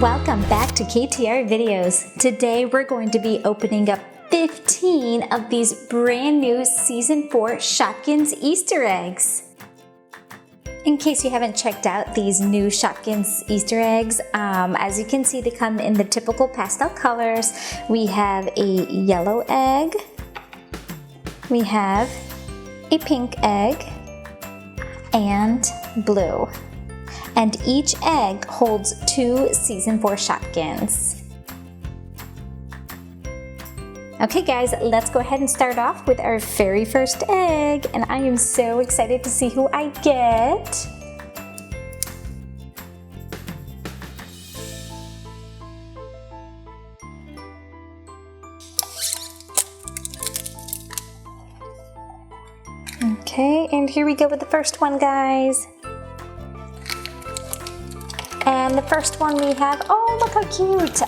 Welcome back to KTR Videos. Today we're going to be opening up 15 of these brand new Season 4 Shopkins Easter eggs. In case you haven't checked out these new Shopkins Easter eggs, as you can see, they come in the typical pastel colors. We have a yellow egg, we have a pink egg, and blue. And each egg holds 2 Season 4 Shopkins. Okay guys, let's go ahead and start off with our very first egg, and I am so excited to see who I get. Okay, and here we go with the first one, guys. And the first one we have, oh look how cute.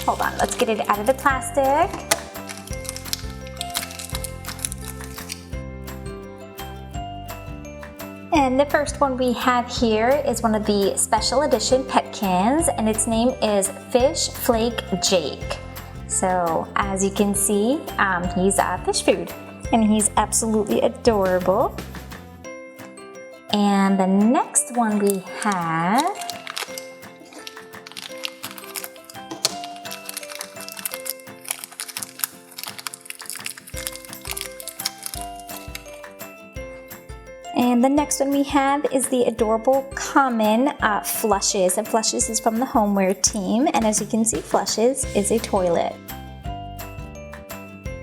Hold on, let's get it out of the plastic. And the first one we have here is one of the special edition Petkins, and its name is Fish Flake Jake. So as you can see, he's fish food, and he's absolutely adorable. And the next one we have is the adorable common Flushes, and Flushes is from the homeware team, and as you can see, Flushes is a toilet.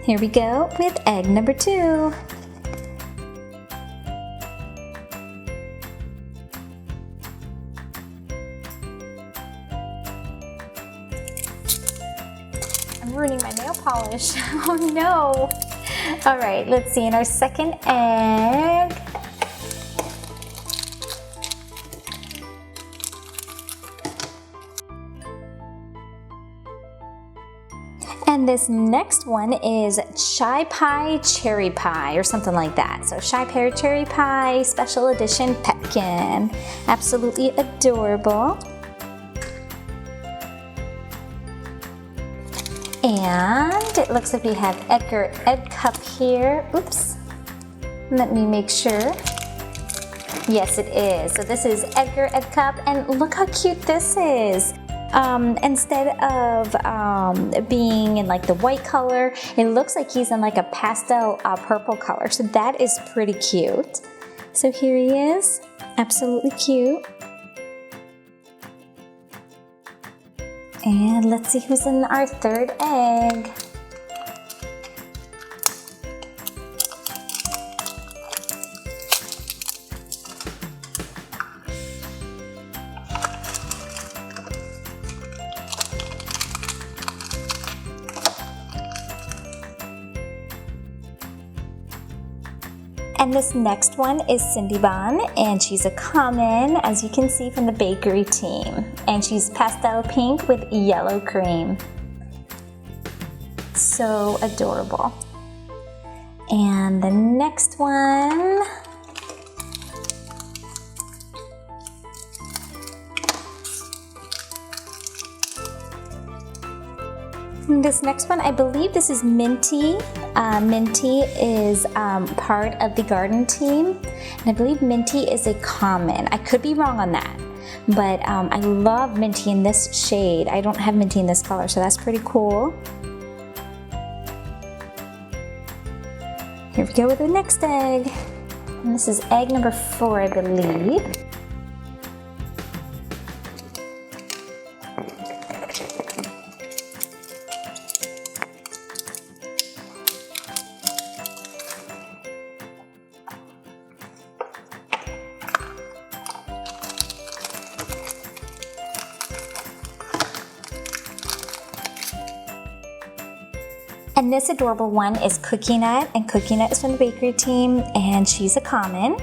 Here we go with egg number 2. I'm ruining my nail polish. Oh no! Alright, let's see, in our second egg, and this next one is Shy Pie Cherry Pie or something like that. So Shy Pie Cherry Pie Special Edition Petkin. Absolutely adorable. And it looks like we have Edgar Egg Cup here. Oops. Let me make sure. Yes, it is. So this is Edgar Egg Cup, and look how cute this is. Instead of being in like the white color, it looks like he's in like a pastel purple color, so that is pretty cute. So here he is, absolutely cute. And let's see who's in our third egg. And this next one is Cindy Bon, and she's a common, as you can see from the bakery team. And she's pastel pink with yellow cream. So adorable. And the next one, I believe this is Minty. Minty is part of the garden team, and I believe Minty is a common. I could be wrong on that, but I love Minty in this shade. I don't have Minty in this color, so that's pretty cool. Here we go with the next egg, and this is egg number 4, I believe. And this adorable one is Cookie Nut, and Cookie Nut is from the bakery team, and she's a common.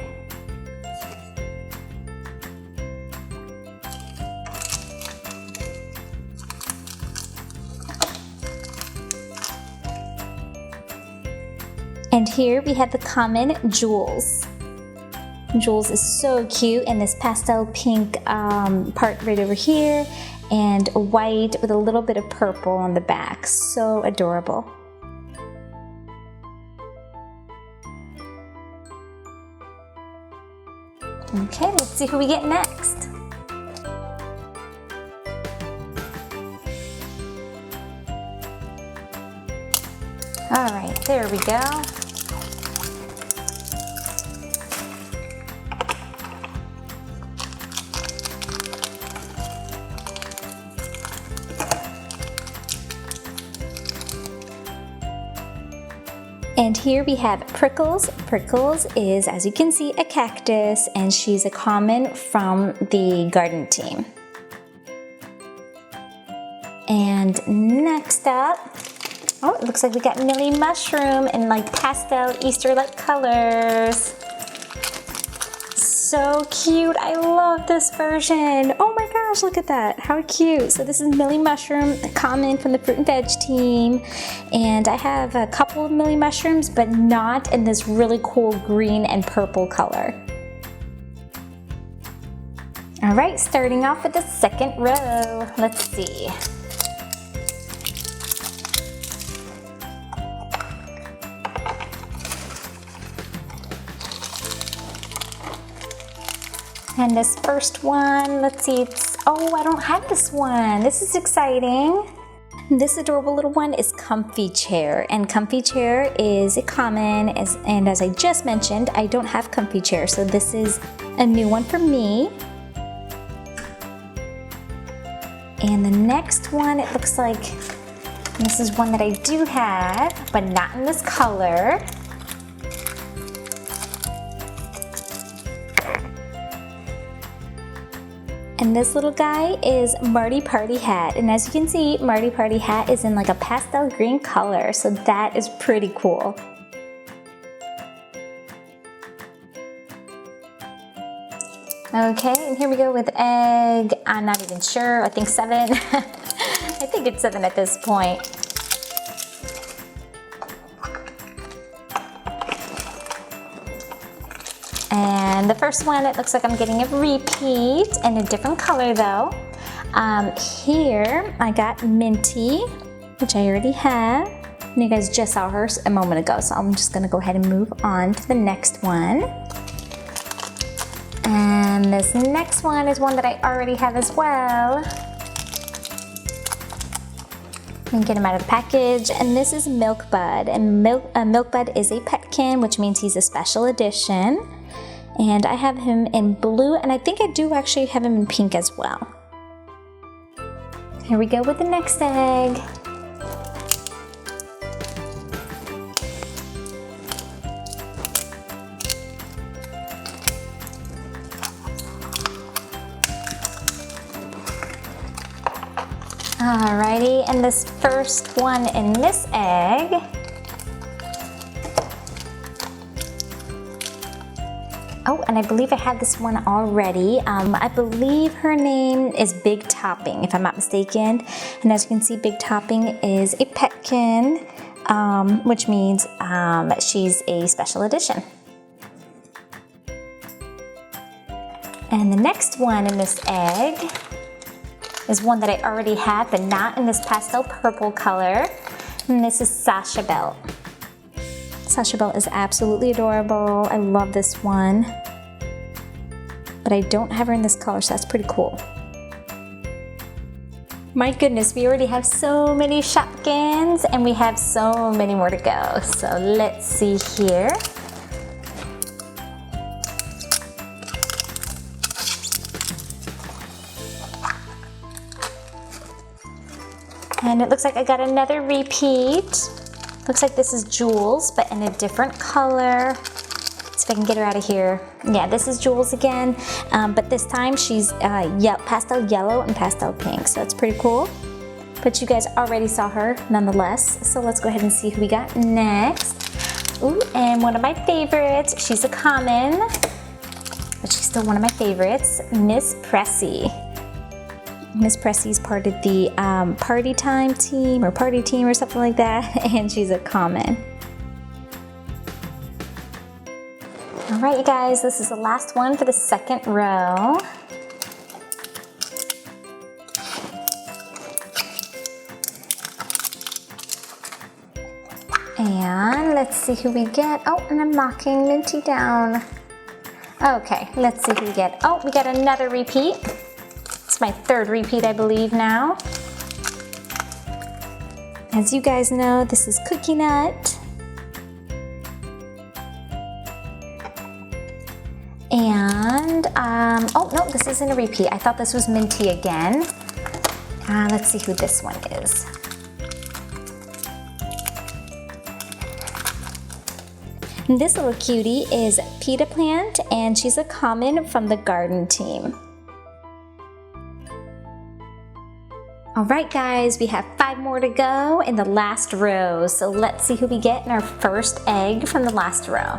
And here we have the common Jules. Jules is so cute in this pastel pink part right over here. and white with a little bit of purple on the back. So adorable. Okay, let's see who we get next. All right, there we go. And here we have Prickles. Prickles is, as you can see, a cactus, and she's a common from the garden team. And next up, oh, it looks like we got Millie Mushroom in like pastel Easter-like colors. So cute, I love this version. Oh my gosh, look at that, how cute. So this is Millie Mushroom, a common from the fruit and veg team. And I have a couple of Millie Mushrooms, but not in this really cool green and purple color. All right, starting off with the second row, let's see. And this first one, let's see, oh, I don't have this one. This is exciting. This adorable little one is Comfy Chair, and Comfy Chair is a common, and as I just mentioned, I don't have Comfy Chair, so this is a new one for me. And the next one, it looks like this is one that I do have, but not in this color. And this little guy is Marty Party Hat, and as you can see, Marty Party Hat is in like a pastel green color, so that is pretty cool. Okay, and here we go with egg, I'm not even sure, I think 7. I think it's 7 at this point. And the first one, it looks like I'm getting a repeat in a different color though. Here I got Minty, which I already have. And you guys just saw her a moment ago, so I'm just gonna go ahead and move on to the next one. And this next one is one that I already have as well. And get him out of the package, and this is Milk Bud, and Milk Bud is a petkin, which means he's a special edition. And I have him in blue, and I think I do actually have him in pink as well. Here we go with the next egg. Alrighty, and this first one in this egg, oh, and I believe I had this one already. I believe her name is Big Topping, if I'm not mistaken. And as you can see, Big Topping is a petkin, which means she's a special edition. And the next one in this egg is one that I already had, but not in this pastel purple color. And this is Sasha Belle. Sasha Belle is absolutely adorable. I love this one. But I don't have her in this color, so that's pretty cool. My goodness, we already have so many Shopkins, and we have so many more to go. So let's see here. And it looks like I got another repeat. Looks like this is Jules, but in a different color. Let's see if I can get her out of here. Yeah, this is Jules again, but this time she's pastel yellow and pastel pink, so it's pretty cool. But you guys already saw her nonetheless, so let's go ahead and see who we got next. Ooh, and one of my favorites, she's a common, but she's still one of my favorites, Miss Pressy. Miss Pressy's part of the party team or something like that, and she's a common. All right, you guys, this is the last one for the second row. And let's see who we get. Oh, and I'm knocking Minty down. Okay, let's see who we get. Oh, we got another repeat. It's my third repeat, I believe, now. As you guys know, this is Cookie Nut. And, oh no, this isn't a repeat. I thought this was Minty again. Let's see who this one is. This little cutie is Pâte Plant, and she's a common from the garden team. Alright guys, we have 5 more to go in the last row, so let's see who we get in our first egg from the last row.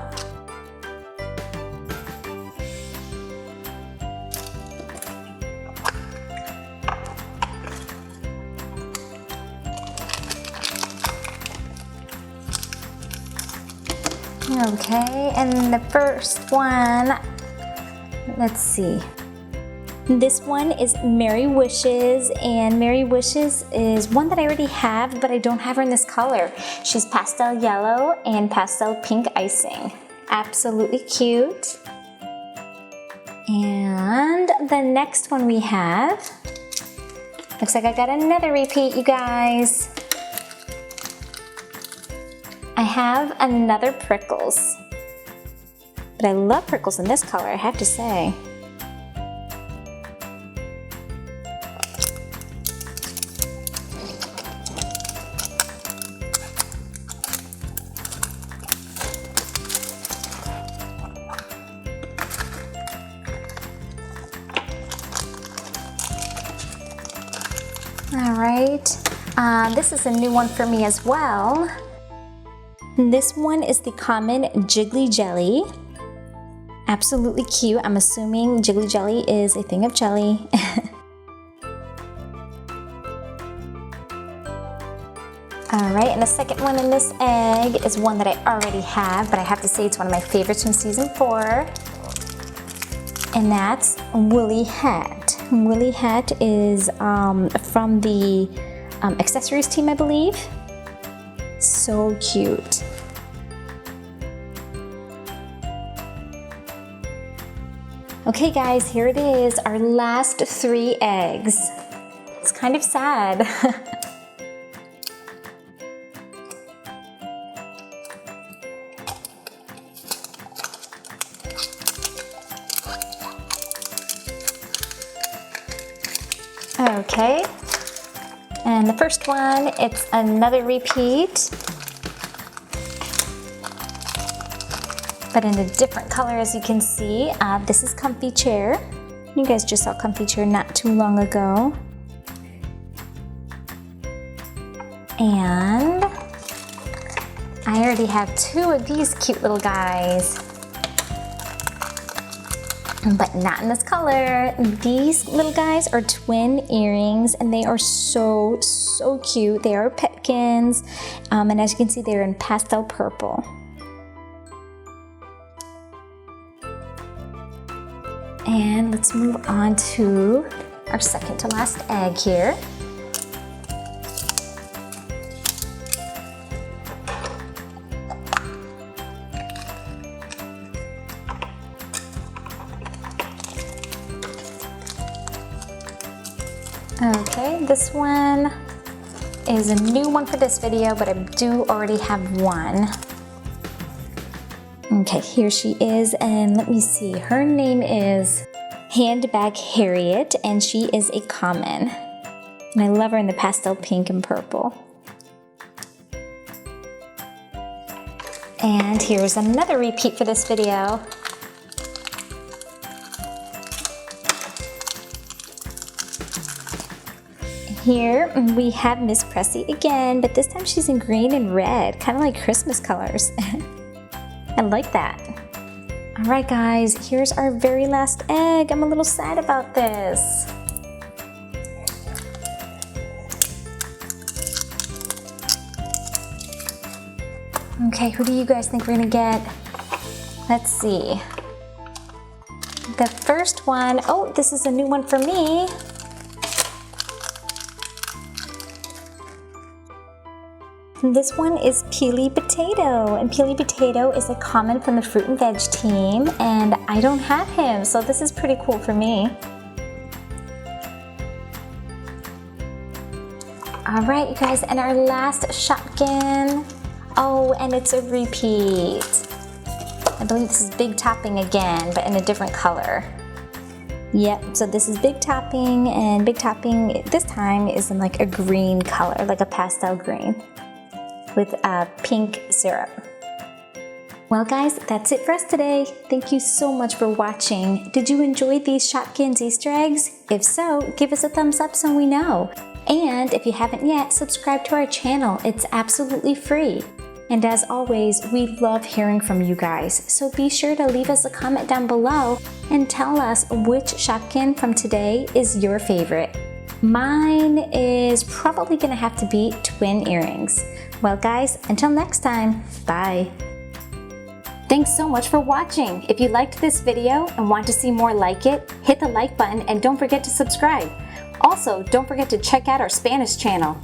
Okay, and the first one, let's see. This one is Merry Wishes, and Merry Wishes is one that I already have, but I don't have her in this color. She's pastel yellow and pastel pink icing. Absolutely cute. And the next one we have, looks like I got another repeat, you guys. I have another Prickles, but I love Prickles in this color, I have to say. All right, this is a new one for me as well. This one is the common Jiggly Jelly. Absolutely cute. I'm assuming Jiggly Jelly is a thing of jelly. Alright, and the second one in this egg is one that I already have, but I have to say it's one of my favorites from season 4. And that's Woolly Hat. Woolly Hat is from the accessories team, I believe. So cute. Okay guys, here it is, our last 3 eggs. It's kind of sad. Okay, and the first one, it's another repeat, but in a different color, as you can see. This is Comfy Chair. You guys just saw Comfy Chair not too long ago. And I already have 2 of these cute little guys, but not in this color. These little guys are twin earrings, and they are so cute. They are Petkins, and as you can see, they're in pastel purple. And let's move on to our second to last egg here. Okay, this one is a new one for this video, but I do already have one. Okay, here she is, and let me see. Her name is Handbag Harriet, and she is a common. And I love her in the pastel pink and purple. And here's another repeat for this video. Here we have Miss Pressy again, but this time she's in green and red, kind of like Christmas colors. I like that. All right guys, here's our very last egg. I'm a little sad about this. Okay, who do you guys think we're gonna get? Let's see. The first one, oh, this is a new one for me. And this one is Peely Potato, and Peely Potato is a comment from the Fruit and Veg team, and I don't have him, so this is pretty cool for me. Alright you guys, and our last Shopkin. Oh, and it's a repeat. I believe this is Big Topping again, but in a different color. Yep, so this is Big Topping, and Big Topping this time is in like a green color, like a pastel green, with pink syrup. Well guys, that's it for us today. Thank you so much for watching. Did you enjoy these Shopkins Easter eggs? If so, give us a thumbs up so we know. And if you haven't yet, subscribe to our channel. It's absolutely free. And as always, we love hearing from you guys. So be sure to leave us a comment down below and tell us which Shopkin from today is your favorite. Mine is probably gonna have to be twin earrings. Well guys, until next time, bye. Thanks so much for watching. If you liked this video and want to see more like it, hit the like button and don't forget to subscribe. Also, don't forget to check out our Spanish channel.